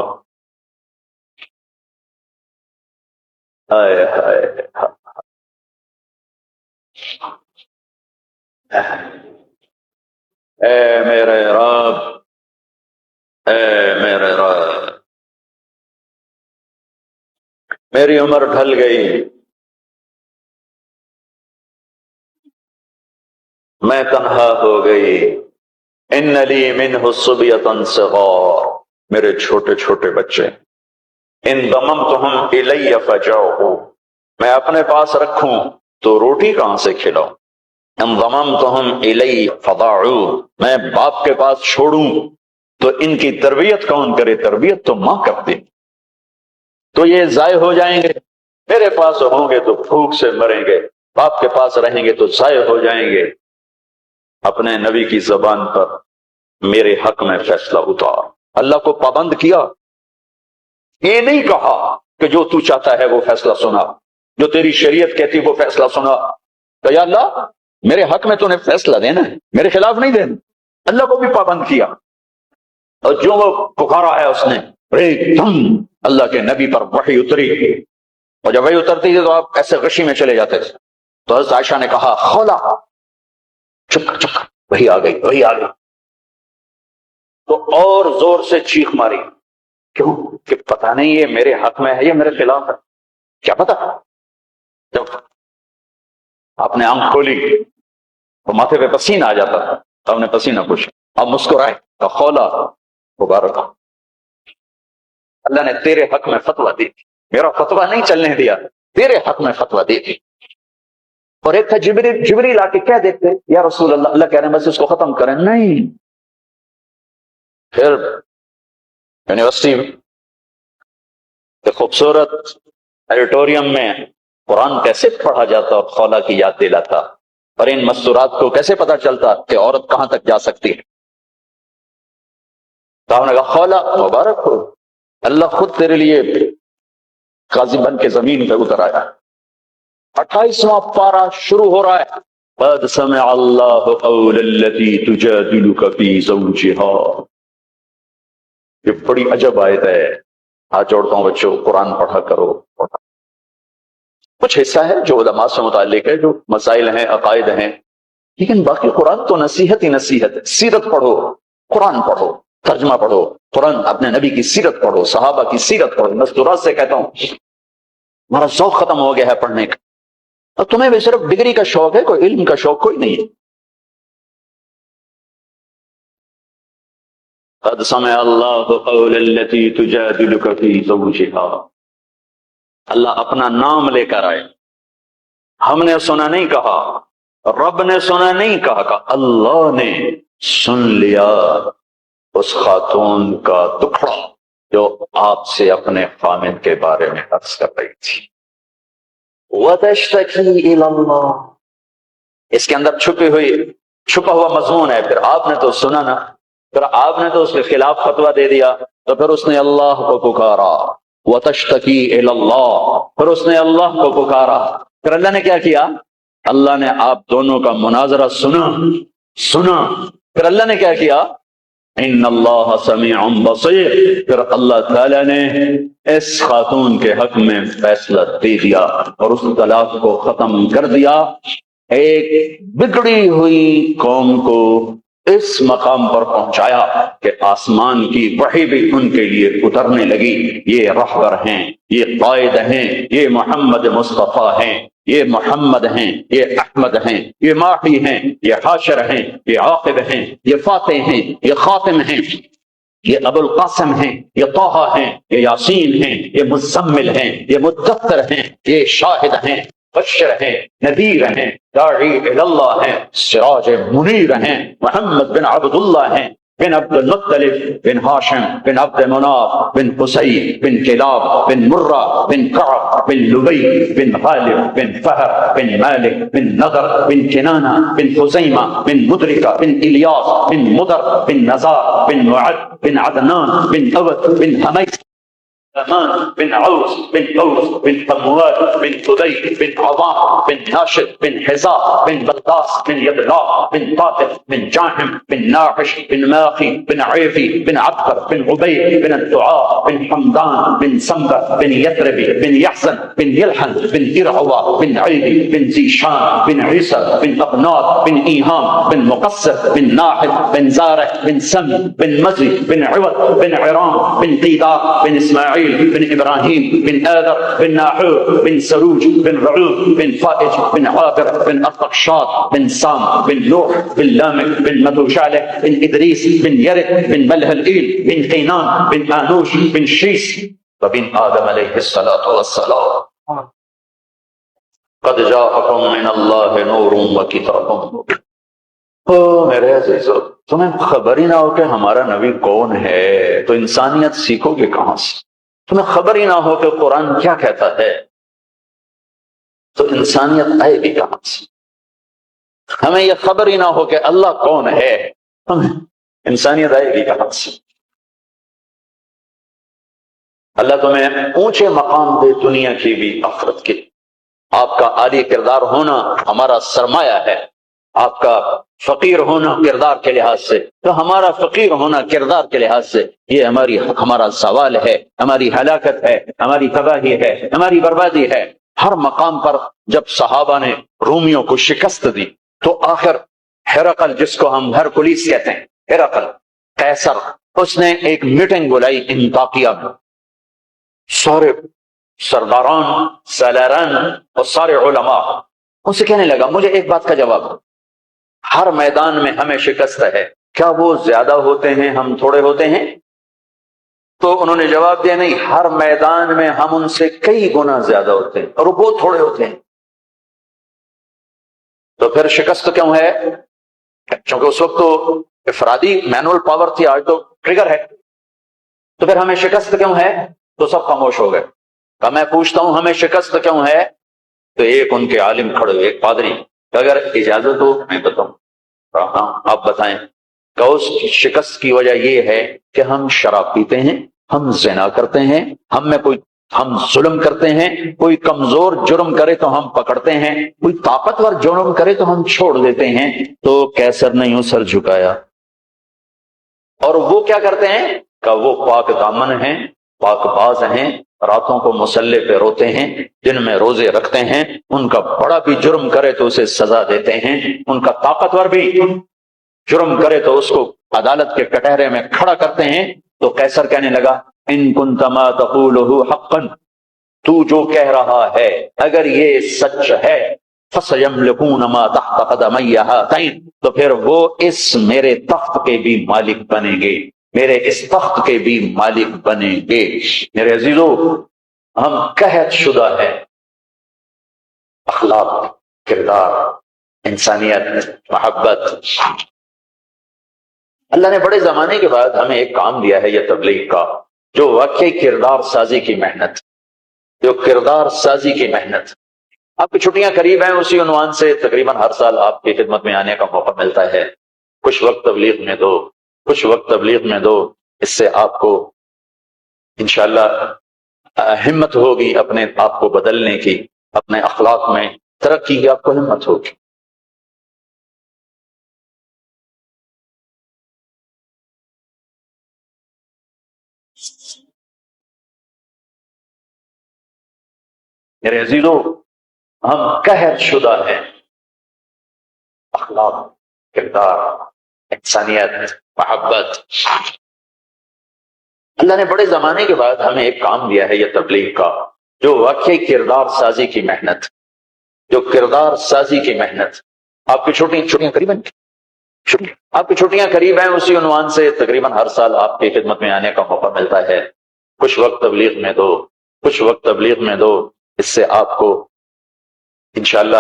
اے میرے رب، اے میرے رب، میری عمر ڈھل گئی، میں تنہا ہو گئی، ان لی منہ صبیۃ صغار، میرے چھوٹے چھوٹے بچے، ان ضممتہم الی فجعوا، میں اپنے پاس رکھوں تو روٹی کہاں سے کھلاؤں، ان ضممتہم الی فضاعوا، میں باپ کے پاس چھوڑوں تو ان کی تربیت کون کرے، تربیت تو ماں کرتی، تو یہ ضائع ہو جائیں گے، میرے پاس ہوں گے تو بھوک سے مریں گے، باپ کے پاس رہیں گے تو ضائع ہو جائیں گے. اپنے نبی کی زبان پر میرے حق میں فیصلہ اتار. اللہ کو پابند کیا، یہ نہیں کہا کہ جو تو چاہتا ہے وہ فیصلہ سنا، جو تیری شریعت کہتی وہ فیصلہ سنا. تو یا اللہ میرے حق میں تو نے فیصلہ دینا ہے، میرے خلاف نہیں دینا. اللہ کو بھی پابند کیا، اور جو وہ پکارا ہے اس نے ایک دم اللہ کے نبی پر وحی اتری، اور جب وحی اترتی تھی تو آپ ایسے غشی میں چلے جاتے تھے. تو حضرت عائشہ نے کہا خولا چپ کر چپ کر، وہی آ گئی وہی آ گئی. تو اور زور سے چیخ ماری، کیوں کہ پتہ نہیں یہ میرے حق میں ہے یا میرے خلاف ہے، کیا پتا. جب آپ نے آنکھ کھولی تو ماتھے پہ پسینہ آ جاتا تھا، آپ نے پسینہ پوچھا، آپ مسکرائے تو خولا مبارک، اللہ نے تیرے حق میں فتویٰ دی تھی، میرا فتویٰ نہیں چلنے دیا، تیرے حق میں فتویٰ دی تھی. اور ایک تھا جبریل آ کے کہہ دیتے یا رسول اللہ، اللہ کہہ رہے ہیں بس اس کو ختم کریں، نہیں. پھر یونیورسٹی کے خوبصورت ایڈیٹوریم میں قرآن کیسے پڑھا جاتا اور خولا کی یاد دلاتا، اور ان مستورات کو کیسے پتا چلتا کہ عورت کہاں تک جا سکتی ہے. تو ہم نے کہا خولا مبارک ہو، اللہ خود تیرے لیے قاضی بن کے زمین پہ اتر آیا. 28واں پارہ شروع ہو رہا ہے، قد سمع اللہ قول التي تجادلك في زوجها یہ بڑی عجب آیت ہے. ہاتھ جوڑتا ہوں بچوں، قرآن پڑھا کرو. کچھ حصہ ہے جو علماء سے متعلق ہے، جو مسائل ہیں، عقائد ہیں، لیکن باقی قرآن تو نصیحت ہی نصیحت ہے. سیرت پڑھو، قرآن پڑھو، ترجمہ پڑھو، قرآن اپنے نبی کی سیرت پڑھو، صحابہ کی سیرت پڑھو. مستورات سے کہتا ہوں ہمارا شوق ختم ہو گیا ہے پڑھنے کا. اور تمہیں بھی صرف ڈگری کا شوق ہے، کوئی علم کا شوق کوئی نہیں ہے. قد سمع اللہ قول التي تجادلك في زوجها. اللہ اپنا نام لے کر آئے. ہم نے سنا نہیں کہا، رب نے سنا نہیں کہا، اللہ نے سن لیا اس خاتون کا دکھڑا جو آپ سے اپنے خامد کے بارے میں عرض کر رہی تھی. وَتَشْتَكِي إِلَى اللَّهِ. اس کے اندر چھپا ہوا مضمون ہے. پھر آپ نے تو سنا نا، پھر آپ نے تو اس کے خلاف فتویٰ دے دیا، تو پھر اس نے اللہ کو پکارا. وَتَشْتَكِي إِلَى اللَّهِ. پھر اس نے اللہ کو پکارا. پھر اللہ نے کیا کیا؟ اللہ نے آپ دونوں کا مناظرہ سنا. پھر اللہ نے کیا کیا؟ ان اللہ سمیع بصیر. پھر اللہ تعالی نے اس خاتون کے حق میں فیصلہ دے دیا اور اس طلاق کو ختم کر دیا. ایک بگڑی ہوئی قوم کو اس مقام پر پہنچایا کہ آسمان کی وحی بھی ان کے لیے اترنے لگی. یہ رہبر ہیں، یہ قائد ہیں، یہ محمد مصطفیٰ ہیں، یہ محمد ہیں، یہ احمد ہیں، یہ ماحی ہیں، یہ حاشر ہیں، یہ عاقب ہیں، یہ فاتح ہیں، یہ خاتم ہیں، یہ ابو القاسم ہیں، یہ طہ ہیں، یہ یاسین ہیں، یہ مزمل ہیں، یہ مدثر ہیں، یہ شاہد ہیں، بشر ہیں، نذیر ہیں، داعی اللہ ہیں، سراج منیر ہیں، محمد بن عبداللہ ہیں، بن عبد المطلب بن ہاشم بن عبد مناف بن قصی بن کلاب بن مرہ بن کعب بن لبی بن غالب بن فہر بن مالک بن نضر بن کنانہ بن خزیمہ بن مدرکہ بن الیاس بن مدر بن نزار بن معد بن عدنان بن اوت بن حمیس بن عوس بن قوس بن قموال بن قدي بن عظام بن ناشد بن حزاء بن بلقاس بن يدلاء بن طاقف بن جاحم بن ناحش بن ماخي بن عيفي بن عبقر بن عبيد بن الدعاء بن حمدان بن سنبر بن يثرب بن يحزن بن يلحن بن إرعوى بن عيدي بن زيشان بن عيسى بن أبنار بن إيهام بن مقصر بن ناحد بن زارع بن سم بن مزي بن عوض بن عرام بن قيداء بن إسماعيل بن إبراهيم بن آذر بن ناحور بن سروج بن رعوب بن فائج بن عابر بن أرطقشاط بن سام بن نوح بن لامك بن متوشالح بن إدريس بن يرد بن ملهلئيل بن قينان بن آنوش بن شيس وبن آدم عليه الصلاة والسلام. قد جاءكم من الله نور وكتاب مبين. میرے عزیزو، تمہیں خبر ہی نہ ہو کہ ہمارا نبی کون ہے تو انسانیت سیکھو گے کہاں سے؟ تمہیں خبر ہی نہ ہو کہ قرآن کیا کہتا ہے تو انسانیت آئے گی کہاں سے؟ ہمیں یہ خبر ہی نہ ہو کہ اللہ کون ہے، انسانیت آئے گی کہاں سے؟ اللہ تمہیں اونچے مقام دے، دنیا کی بھی آخرت کی. آپ کا عالی کردار ہونا ہمارا سرمایہ ہے. آپ کا فقیر ہونا کردار کے لحاظ سے، تو ہمارا فقیر ہونا کردار کے لحاظ سے یہ ہمارا سوال ہے، ہماری ہلاکت ہے، ہماری تباہی ہے، ہماری بربادی ہے. ہر مقام پر جب صحابہ نے رومیوں کو شکست دی تو آخر ہرقل، جس کو ہم ہرکلیس کہتے ہیں، ہرقل قیصر، اس نے ایک میٹنگ بلائی انطاکیہ میں. سارے سرداران، سالاران اور سارے علماء ان سے کہنے لگا مجھے ایک بات کا جواب دو، ہر میدان میں ہمیں شکست ہے، کیا وہ زیادہ ہوتے ہیں ہم تھوڑے ہوتے ہیں؟ تو انہوں نے جواب دیا نہیں، ہر میدان میں ہم ان سے کئی گنا زیادہ ہوتے ہیں اور وہ بہت تھوڑے ہوتے ہیں. تو پھر شکست کیوں ہے؟ کیونکہ اس وقت تو افرادی مینول پاور تھی، آج تو ٹریگر ہے. تو پھر ہمیں شکست کیوں ہے؟ تو سب خاموش ہو گئے. میں پوچھتا ہوں ہمیں شکست کیوں ہے؟ تو ایک ان کے عالم کھڑے ہوئے، ایک پادری، اگر اجازت ہو میں بتاؤں. آپ بتائیں. کہ اس شکست کی وجہ یہ ہے کہ ہم شراب پیتے ہیں، ہم زنا کرتے ہیں، ہم ظلم کرتے ہیں، کوئی کمزور جرم کرے تو ہم پکڑتے ہیں، کوئی طاقتور جرم کرے تو ہم چھوڑ دیتے ہیں. تو قیصر نے یوں سر جھکایا اور وہ کیا کرتے ہیں؟ کہ وہ پاک دامن ہیں، پاک باز ہیں، راتوں کو مسلح پہ روتے ہیں، دن میں روزے رکھتے ہیں، ان کا بڑا بھی جرم کرے تو اسے سزا دیتے ہیں، ان کا طاقتور بھی جرم کرے تو اس کو عدالت کے کٹہرے میں کھڑا کرتے ہیں۔ تو قیصر کہنے لگا ان کنت ما تقولہ حقا، تو جو کہہ رہا ہے اگر یہ سچ ہے، فَسَيَمْلِكُونَ مَا تَحْتَ قَدَمَيَّ هَاتَيْنِ، تو پھر وہ اس میرے تخت کے بھی مالک بنیں گے، میرے اس تخت کے بھی مالک بنیں گے۔ میرے عزیزو، ہم قحط شدہ ہیں، اخلاق، کردار، انسانیت، محبت۔ اللہ نے بڑے زمانے کے بعد ہمیں ایک کام دیا ہے یہ تبلیغ کا، جو واقعی کردار سازی کی محنت، جو کردار سازی کی محنت۔ آپ کی چھٹیاں قریب ہیں، اسی عنوان سے تقریباً ہر سال آپ کی خدمت میں آنے کا موقع ملتا ہے۔ کچھ وقت تبلیغ میں دو، کچھ وقت تبلیغ میں دو، اس سے آپ کو انشاءاللہ ہمت ہوگی اپنے آپ کو بدلنے کی، اپنے اخلاق میں ترقی کی آپ کو ہمت ہوگی۔ میرے عزیزو، ہم قحط شدہ ہیں، اخلاق، کردار، انسانیت، محبت۔ اللہ نے بڑے زمانے کے بعد ہمیں ایک کام دیا ہے یہ تبلیغ کا، جو واقعی کردار سازی کی محنت، جو کردار سازی کی محنت۔ آپ کی چھٹیاں قریب ہیں، آپ کی چھٹیاں قریب ہیں، اسی عنوان سے تقریباً ہر سال آپ کی خدمت میں آنے کا موقع ملتا ہے۔ کچھ وقت تبلیغ میں دو، کچھ وقت تبلیغ میں دو، اس سے آپ کو انشاءاللہ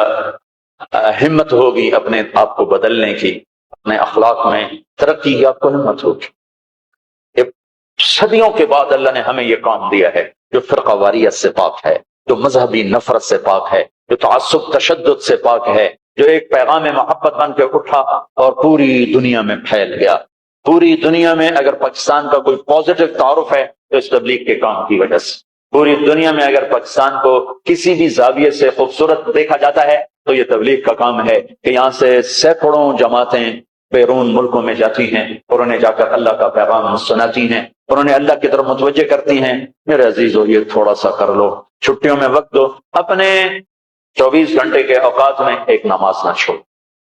ہمت ہوگی اپنے آپ کو بدلنے کی، اپنے اخلاق میں ترقی کی آپ کو ہمت ہوگی۔ صدیوں کے بعد اللہ نے ہمیں یہ کام دیا ہے، جو فرقہ واریت سے پاک ہے، جو مذہبی نفرت سے پاک ہے، جو تعصب تشدد سے پاک ہے، جو ایک پیغام محبت بن کے اٹھا اور پوری دنیا میں پھیل گیا۔ پوری دنیا میں اگر پاکستان کا کوئی پازیٹو تعارف ہے تو اس تبلیغ کے کام کی وجہ سے۔ پوری دنیا میں اگر پاکستان کو کسی بھی زاویے سے خوبصورت دیکھا جاتا ہے تو یہ تبلیغ کا کام ہے کہ یہاں سے سینکڑوں جماعتیں بیرون ملکوں میں جاتی ہیں اور انہیں جا کر اللہ کا پیغام سناتی ہیں اور انہیں اللہ کی طرف متوجہ کرتی ہیں۔ میرے عزیزو، یہ تھوڑا سا کر لو، چھٹیوں میں وقت دو، اپنے 24 گھنٹے کے اوقات میں ایک نماز نہ چھوڑ،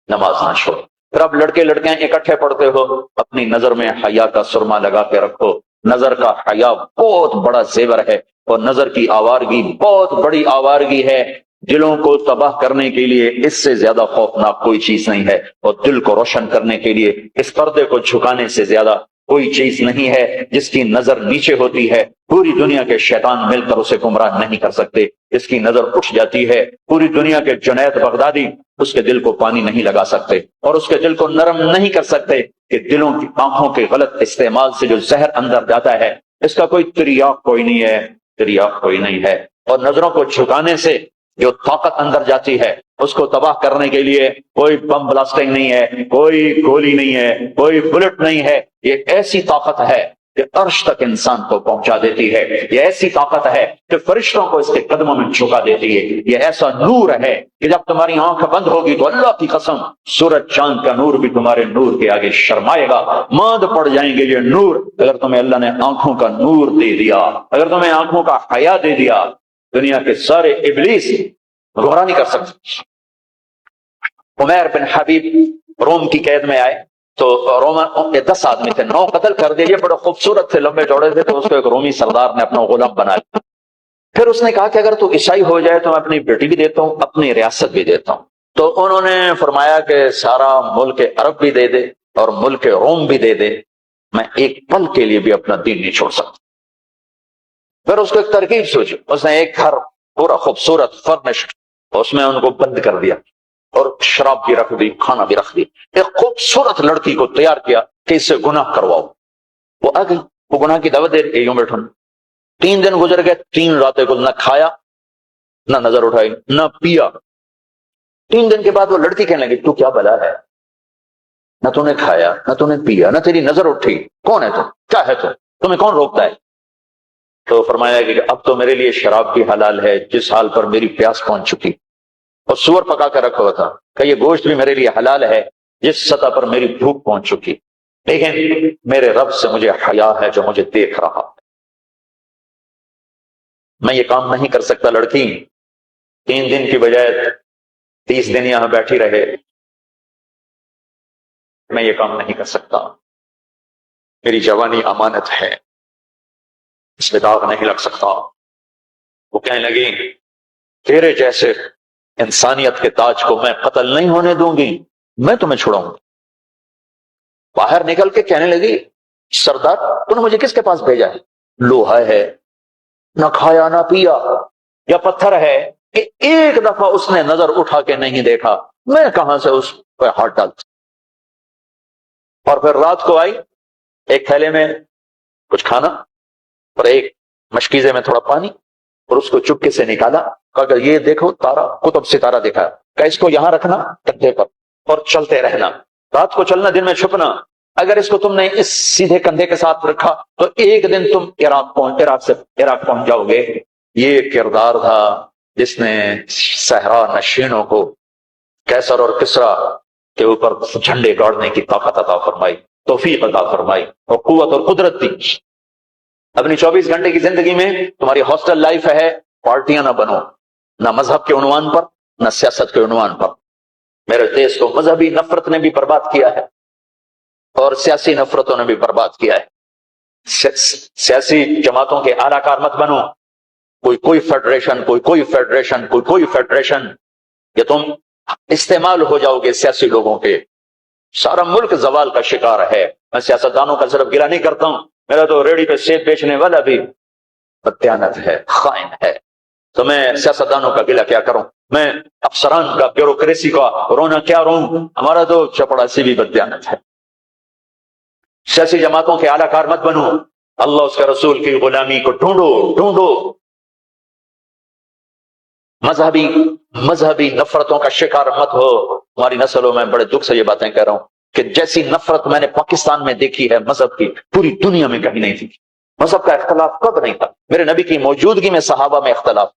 نماز نہ چھوڑ۔ پھر اب لڑکے لڑکیاں اکٹھے پڑھتے ہو، اپنی نظر میں حیا کا سرما لگا کے رکھو۔ نظر کا حیا بہت بڑا زیور ہے، اور نظر کی آوارگی بہت بڑی آوارگی ہے۔ دلوں کو تباہ کرنے کے لیے اس سے زیادہ خوفناک کوئی چیز نہیں ہے، اور دل کو روشن کرنے کے لیے اس پردے کو جھکانے سے زیادہ کوئی چیز نہیں ہے۔ جس کی نظر نیچے ہوتی ہے، پوری دنیا کے شیطان مل کر اسے گمراہ نہیں کر سکتے۔ اس کی نظر اٹھ جاتی ہے، پوری دنیا کے جنید بغدادی اس کے دل کو پانی نہیں لگا سکتے اور اس کے دل کو نرم نہیں کر سکتے، کہ دلوں کی آنکھوں کے غلط استعمال سے جو زہر اندر جاتا ہے اس کا کوئی تریاق کوئی نہیں ہے، تریاق کوئی نہیں ہے۔ اور نظروں کو جھکانے سے جو طاقت اندر جاتی ہے اس کو تباہ کرنے کے لیے کوئی بم بلاسٹنگ نہیں ہے، کوئی گولی نہیں ہے، کوئی بلٹ نہیں ہے۔ یہ ایسی طاقت ہے کہ عرش تک انسان کو پہنچا دیتی ہے، یہ ایسی طاقت ہے کہ فرشتوں کو اس کے قدموں میں جھکا دیتی ہے۔ یہ ایسا نور ہے کہ جب تمہاری آنکھ بند ہوگی تو اللہ کی قسم سورج چاند کا نور بھی تمہارے نور کے آگے شرمائے گا، ماند پڑ جائیں گے یہ نور۔ اگر تمہیں اللہ نے آنکھوں کا نور دے دیا، اگر تمہیں آنکھوں کا حیا دے دیا، دنیا کے سارے ابلیس گمراہ نہیں کر سکتے۔ عمیر بن حبیب روم کی قید میں آئے تو رومن کے 10 آدمی تھے، 9 قتل کر دیے، بڑے خوبصورت تھے، لمبے چوڑے تھے، تو اس کو ایک رومی سردار نے اپنا غلام بنا لیا۔ پھر اس نے کہا کہ اگر تو عیسائی ہو جائے تو میں اپنی بیٹی بھی دیتا ہوں، اپنی ریاست بھی دیتا ہوں۔ تو انہوں نے فرمایا کہ سارا ملک عرب بھی دے دے اور ملک روم بھی دے دے، میں ایک پل کے لیے بھی اپنا دین نہیں چھوڑ سکتا۔ پھر اس کو ایک ترکیب سوچی، اس نے ایک گھر پورا خوبصورت فرنشڈ، اس میں ان کو بند کر دیا اور شراب بھی رکھ دی، کھانا بھی رکھ دی، ایک خوبصورت لڑکی کو تیار کیا کہ اس سے گناہ کرواؤ۔ وہ آ گئی، وہ گناہ کی دعوت دے رہی، یوں بیٹھو۔ 3 دن گزر گئے، 3 راتیں کو نہ کھایا، نہ نظر اٹھائی، نہ پیا۔ 3 دن کے بعد وہ لڑکی کہنے لگی تو کیا بلا ہے، نہ تو نے کھایا، نہ تو نے پیا، نہ تیری نظر اٹھی، کون ہے تم، کیا ہے تم، تمہیں کون روکتا ہے؟ تو فرمایا کہ اب تو میرے لیے شراب بھی حلال ہے جس حال پر میری پیاس پہنچ چکی، اور سور پکا کر رکھا ہوا تھا کہ یہ گوشت بھی میرے لیے حلال ہے جس سطح پر میری بھوک پہنچ چکی۔ لیکن میرے رب سے مجھے حیا ہے جو مجھے دیکھ رہا ہے. میں یہ کام نہیں کر سکتا. لڑکی 3 دن کی بجائے 30 دن یہاں بیٹھی رہے، میں یہ کام نہیں کر سکتا. میری جوانی امانت ہے، اس پہ داغ نہیں لگ سکتا. وہ کہنے لگی تیرے جیسے انسانیت کے تاج کو میں قتل نہیں ہونے دوں گی، میں تمہیں چھڑاؤں گی. باہر نکل کے کہنے لگی سردار تو نے مجھے کس کے پاس بھیجا ہے؟ لوہا ہے، نہ کھایا نہ پیا، یا پتھر ہے کہ ایک دفعہ اس نے نظر اٹھا کے نہیں دیکھا، میں کہاں سے اس پہ ہاتھ ڈالتا. اور پھر رات کو آئی، ایک تھیلے میں کچھ کھانا اور ایک مشکیزے میں تھوڑا پانی، اور اس کو چپکے سے نکالا. کہا یہ دیکھو تارا، قطب ستارہ دکھا، کہ اس کو یہاں رکھنا تکتے پر اور چلتے رہنا، رات کو چلنا دن میں چھپنا. اگر اس کو تم نے اس سیدھے کندھے کے ساتھ رکھا تو ایک دن تم عراق پہنچ جاؤ گے. یہ کردار تھا جس نے صحرا نشینوں کو کیسر اور کسرا کے اوپر جھنڈے گاڑنے کی طاقت عطا فرمائی، توفیق عطا فرمائی اور قوت اور قدرت دی. اپنی 24 گھنٹے کی زندگی میں تمہاری ہاسٹل لائف ہے، پارٹیاں نہ بنو، نہ مذہب کے عنوان پر نہ سیاست کے عنوان پر. میرے دیش کو مذہبی نفرت نے بھی برباد کیا ہے اور سیاسی نفرتوں نے بھی برباد کیا ہے. سیاسی جماعتوں کے اعلی کار مت بنو، کوئی فیڈریشن، یا تم استعمال ہو جاؤ گے سیاسی لوگوں کے. سارا ملک زوال کا شکار ہے. میں سیاستدانوں کا صرف گلہ نہیں کرتا ہوں، میرا تو ریڑھی پہ سیب بیچنے والا بھی بددیانت ہے، خائن ہے. تو میں سیاستدانوں کا گلہ کیا کروں، میں افسران کا، بیوروکریسی کا رونا کیا روں، ہمارا تو چپڑاسی بھی بددیانت ہے. سیاسی جماعتوں کے اعلی کار مت بنو، اللہ اس کے رسول کی غلامی کو ڈھونڈو. مذہبی نفرتوں کا شکار مت ہو. ہماری نسلوں میں بڑے دکھ سے یہ باتیں کہہ رہا ہوں کہ جیسی نفرت میں نے پاکستان میں دیکھی ہے مذہب کی، پوری دنیا میں کہیں نہیں تھی. مذہب کا اختلاف کب نہیں تھا؟ میرے نبی کی موجودگی میں صحابہ میں اختلاف،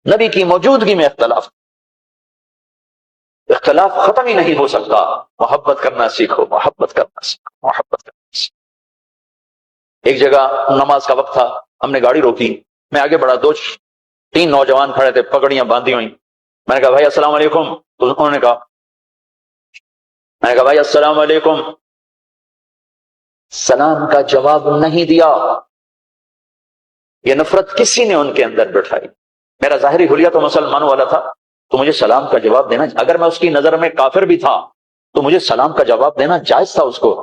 نبی کی موجودگی میں اختلاف ختم ہی نہیں ہو سکتا. محبت کرنا سیکھو. ایک جگہ نماز کا وقت تھا، ہم نے گاڑی روکی، میں آگے بڑھا، 3 نوجوان کھڑے تھے، پگڑیاں باندھی ہوئی. میں نے کہا بھائی السلام علیکم. تو انہوں نے کہا، میں نے کہا بھائی السلام علیکم. سلام کا جواب نہیں دیا. یہ نفرت کسی نے ان کے اندر بٹھائی. میرا ظاہری حلیہ تو مسلمانوں والا تھا، تو مجھے سلام کا جواب دینا، اگر میں اس کی نظر میں کافر بھی تھا تو مجھے سلام کا جواب دینا جائز تھا اس کو،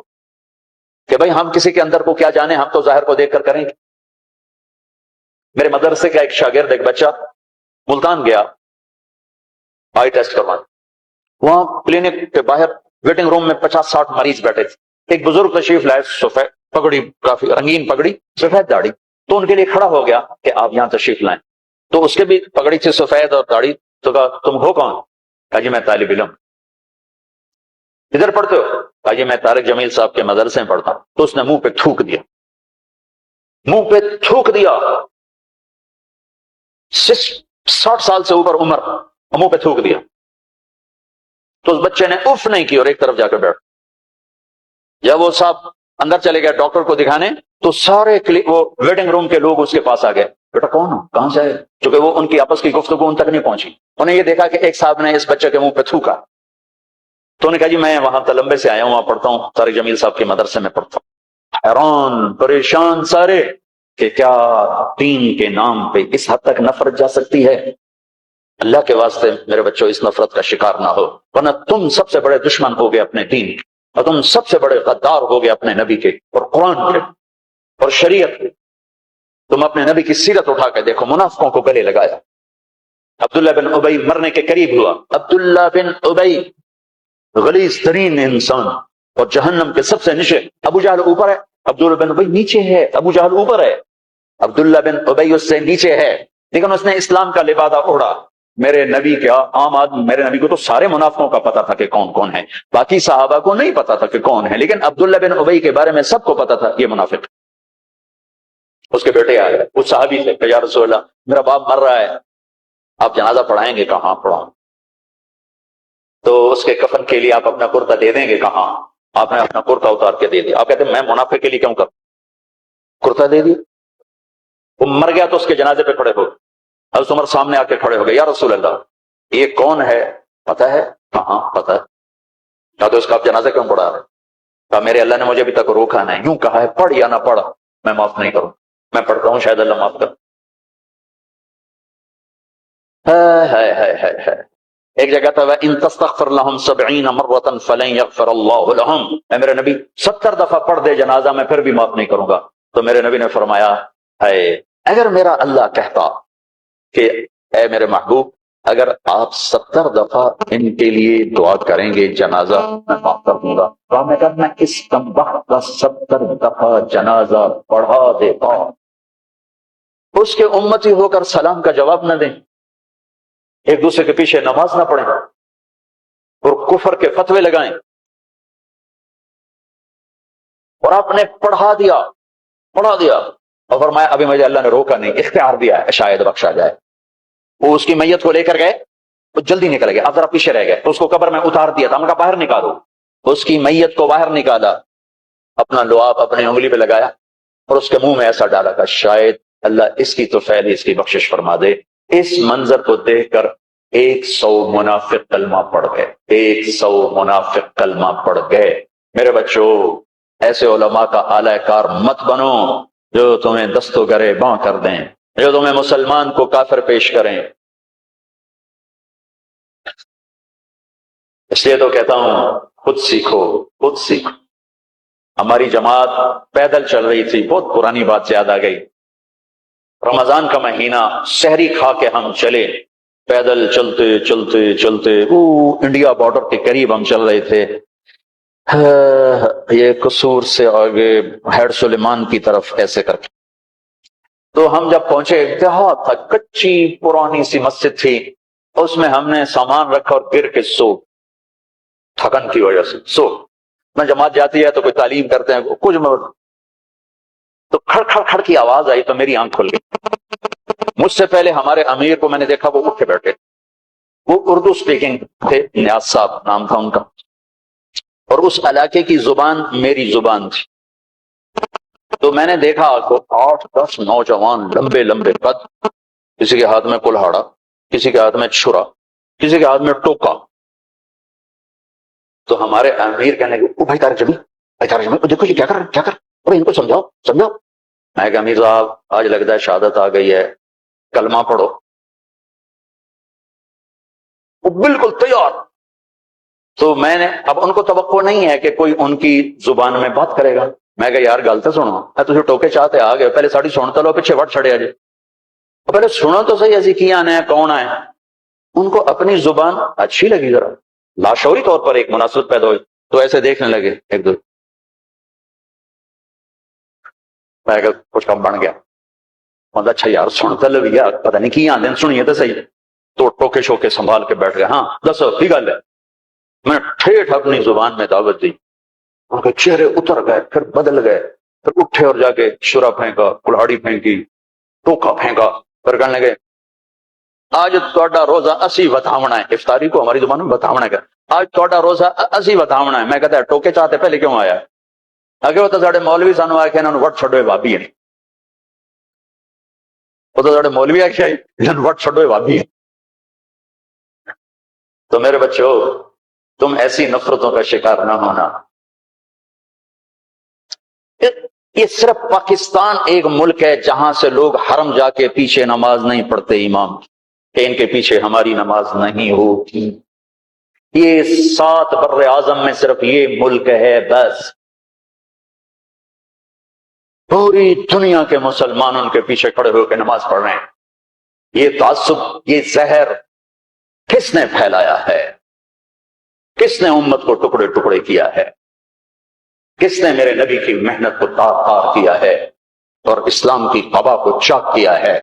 کہ بھائی ہم کسی کے اندر کو کیا جانے، ہم تو ظاہر کو دیکھ کر کریں گے. میرے مدرسے کا ایک شاگرد، ایک بچہ ملتان گیا آئی ٹیسٹ کروانے. وہاں کلینک کے باہر ویٹنگ روم میں 50-60 مریض بیٹھے تھے. ایک بزرگ تشریف لائے، سفید پگڑی، کافی رنگین پگڑی، سفید داڑھی. تو ان کے لیے کھڑا ہو گیا کہ آپ یہاں تشریف لائیں. تو اس کے بھی پگڑی تھی سفید اور داڑھی. تو کہا تم ہو کون؟ کہا جی میں طالب علم. ادھر پڑھتے ہو؟ کہا جی میں طارق جمیل صاحب کے مدرسے میں پڑھتا ہوں. تو اس نے منہ پہ تھوک دیا. 60 سال سے اوپر عمر، منہ پہ تھوک دیا. تو اس بچے نے اف نہیں کی اور ایک طرف جا کر بیٹھ. جب وہ صاحب اندر چلے گئے ڈاکٹر کو دکھانے، تو سارے وہ ویٹنگ روم کے لوگ اس کے پاس آ گئے. بیٹا کون ہو، کہاں سے آئے؟ چونکہ وہ ان کی آپس کی گفتگو ان تک نہیں پہنچی. انہیں یہ دیکھا کہ ایک صاحب نے اس بچے کے منہ پہ تھوکا. تو انہوں نے کہا جی میں وہاں تلمبے سے آیا ہوں، وہاں پڑھتا ہوں، طارق جمیل صاحب کے مدرسے میں پڑھتا ہوں. حیران پریشان سارے کہ کیا دین کے نام پہ اس حد تک نفرت جا سکتی ہے. اللہ کے واسطے میرے بچوں اس نفرت کا شکار نہ ہو، ورنہ تم سب سے بڑے دشمن ہو گئے اپنے دین کے، اور تم سب سے بڑے غدار ہو گئے اپنے نبی کے اور قرآن کے اور شریعت کے. تم اپنے نبی کی سیرت اٹھا کے دیکھو، منافقوں کو گلے لگایا. عبداللہ بن ابی مرنے کے قریب ہوا. عبداللہ بن ابی غلیظ ترین انسان اور جہنم کے سب سے نیچے. ابو جہل اوپر ہے، عبداللہ بن ابی نیچے ہے. ابو جہل اوپر ہے، عبداللہ بن ابی اس سے نیچے ہے، لیکن اس نے اسلام کا لبادہ اوڑھا. میرے نبی کا عام آدمی، میرے نبی کو تو سارے منافقوں کا پتا تھا کہ کون کون ہے، باقی صحابہ کو نہیں پتا تھا کہ کون ہے، لیکن عبداللہ بن ابی کے بارے میں سب کو پتا تھا یہ منافق. اس کے بیٹے آئے، اس صحابی سے کہ یا رسول اللہ میرا باپ مر رہا ہے، آپ جنازہ پڑھائیں گے؟ کہاں پڑھاؤں؟ تو اس کے کفن کے لیے آپ اپنا کرتا دے دیں گے؟ کہاں؟ آپ نے اپنا کرتا اتار کے دے دیا. آپ کہتے ہیں میں منافق کے لیے کیوں کروں, کرتا دے دیا. وہ مر گیا تو اس کے جنازے پہ کھڑے ہو. حضرت عمر سامنے آ کے کھڑے ہو گئے, یا رسول اللہ یہ کون ہے, پتا ہے؟ ہاں پتا ہے. یا تو اس کا آپ جنازہ کیوں پڑھا رہے؟ کہا میرے اللہ نے مجھے ابھی تک روکا نہیں, یوں کہا ہے پڑھ یا نہ پڑھ میں معاف نہیں کروں. میں پڑھتا ہوں شاید اللہ معاف کر. ایک جگہ تھا ان تستغفر لهم 70 مرة فلن يغفر الله لهم, اے میرے نبی 70 دفعہ پڑھ دے جنازہ میں پھر بھی معاف نہیں کروں گا. تو میرے نبی نے فرمایا ہے اگر میرا اللہ کہتا کہ اے میرے محبوب اگر آپ 70 دفعہ ان کے لیے دعا کریں گے جنازہ میں معاف کر دوں گا, تو میں کہتا میں اس کم وقت کا 70 دفعہ جنازہ پڑھا دیتا, اس کے امتی ہو کر سلام کا جواب نہ دیں, ایک دوسرے کے پیچھے نماز نہ پڑھیں اور کفر کے فتوے لگائیں, اور آپ نے پڑھا دیا اور فرمایا ابھی مجھے اللہ نے روکا نہیں, اختیار دیا ہے شاید بخشا جائے. وہ اس کی میت کو لے کر گئے, وہ جلدی نکل گئے, آپ ذرا پیچھے رہ گئے, تو اس کو قبر میں اتار دیا تھا, ہم کہا باہر نکالو. اس کی میت کو باہر نکالا, اپنا لعاب اپنی انگلی پہ لگایا اور اس کے منہ میں ایسا ڈالا کہ شاید اللہ اس کی تو فیل اس کی بخشش فرما دے. اس منظر کو دیکھ کر 100 منافق کلمہ پڑھ گئے, 100 منافق کلمہ پڑھ گئے. میرے بچوں ایسے علماء کا اعلی کار مت بنو جو تمہیں دست و گرے باں کر دیں, جو تمہیں مسلمان کو کافر پیش کریں. اس لیے تو کہتا ہوں خود سیکھو, خود سیکھو. ہماری جماعت پیدل چل رہی تھی, بہت پرانی بات یاد آ گئی. رمضان کا مہینہ, سحری کھا کے ہم چلے, پیدل چلتے چلتے چلتے انڈیا بارڈر کے قریب ہم چل رہے تھے, یہ قصور سے آگے ہیڈ سلیمان کی طرف ایسے کر کے. تو ہم جب پہنچے دیہات تھا, کچی پرانی سی مسجد تھی, اس میں ہم نے سامان رکھا اور گر کے سو, تھکن کی وجہ سے سو. میں جماعت جاتی ہے تو کوئی تعلیم کرتے ہیں کچھ میں, تو کھڑ کھڑ کھڑ کی آواز آئی تو میری آنکھ کھل گئی. مجھ سے پہلے ہمارے امیر کو میں نے دیکھا, وہ اٹھ کے بیٹھے, وہ اردو سپیکنگ تھے, نیاز صاحب نام تھا ان کا, اور اس علاقے کی زبان میری زبان تھی. تو میں نے دیکھا کو 8-10 نوجوان لمبے لمبے قد, کسی کے ہاتھ میں کلہاڑا, کسی کے ہاتھ میں چھرا, کسی کے ہاتھ میں ٹوکا. تو ہمارے امیر کہنے لگے او بھائی طارق جمیل دیکھو یہ کیا کر اور ان کو سمجھاؤ. میں کہ امیر صاحب آج لگتا ہے شہادت آ گئی ہے, کلمہ پڑھو. وہ بالکل تیار. تو میں نے, اب ان کو توقع نہیں ہے کہ کوئی ان کی زبان میں بات کرے گا. میں کہ یار گل تو سنو, تجھے ٹوکے چاہتے آ گئے, پہلے ساڑی سنتا لو, پیچھے وٹ چھڑے آجے, پہلے سنو تو صحیح ایسی کی آنا ہے کون آئے. ان کو اپنی زبان اچھی لگی, ذرا لاشعوری طور پر ایک مناسبت پیدا ہوئی, تو ایسے دیکھنے لگے ایک دو. میں کہ کچھ کم بن گیا, مطلب اچھا یار سنتا لو یار, پتہ نہیں کی آدھے سنیے تو صحیح. تو ٹوکے شوکے سنبھال کے بیٹھ گئے. ہاں دسو کی گل ہے. میں ٹھیٹھ اپنی زبان میں دعوت دی, ان کے چہرے اتر گئے, پھر بدل گئے, پھر اٹھے اور جا کے شرا پھینکا, کلہاڑی پھینکی, ٹوکا پھینکا, پھر کہنے لگے آج تہاڈا روزہ اسی وتھاونا ہے. افطاری کو ہماری زبان میں وتھاونا ہے, آج تہاڈا روزہ اسی وتھاونا ہے. میں کہتا ہے ٹوکے چاہتے پہلے کیوں آیا ہے؟ اگے وہ تو ساڈے مولوی سانو آ کے انہوں نے وٹ چھڈوے بھابی ہے, وہ تو ساڈے مولوی آ کے وٹ چھڈوے بھابی ہے. تو میرے بچوں تم ایسی نفرتوں کا شکار نہ ہونا. یہ صرف پاکستان ایک ملک ہے جہاں سے لوگ حرم جا کے پیچھے نماز نہیں پڑھتے امام, کہ ان کے پیچھے ہماری نماز نہیں ہوتی. یہ 7 بر اعظم میں صرف یہ ملک ہے بس. پوری دنیا کے مسلمان ان کے پیچھے کھڑے ہو کے نماز پڑھ رہے ہیں. یہ تعصب, یہ زہر کس نے پھیلایا ہے؟ کس نے امت کو ٹکڑے ٹکڑے کیا ہے؟ کس نے میرے نبی کی محنت کو تار تار کیا ہے اور اسلام کی قبا کو چاک کیا ہے؟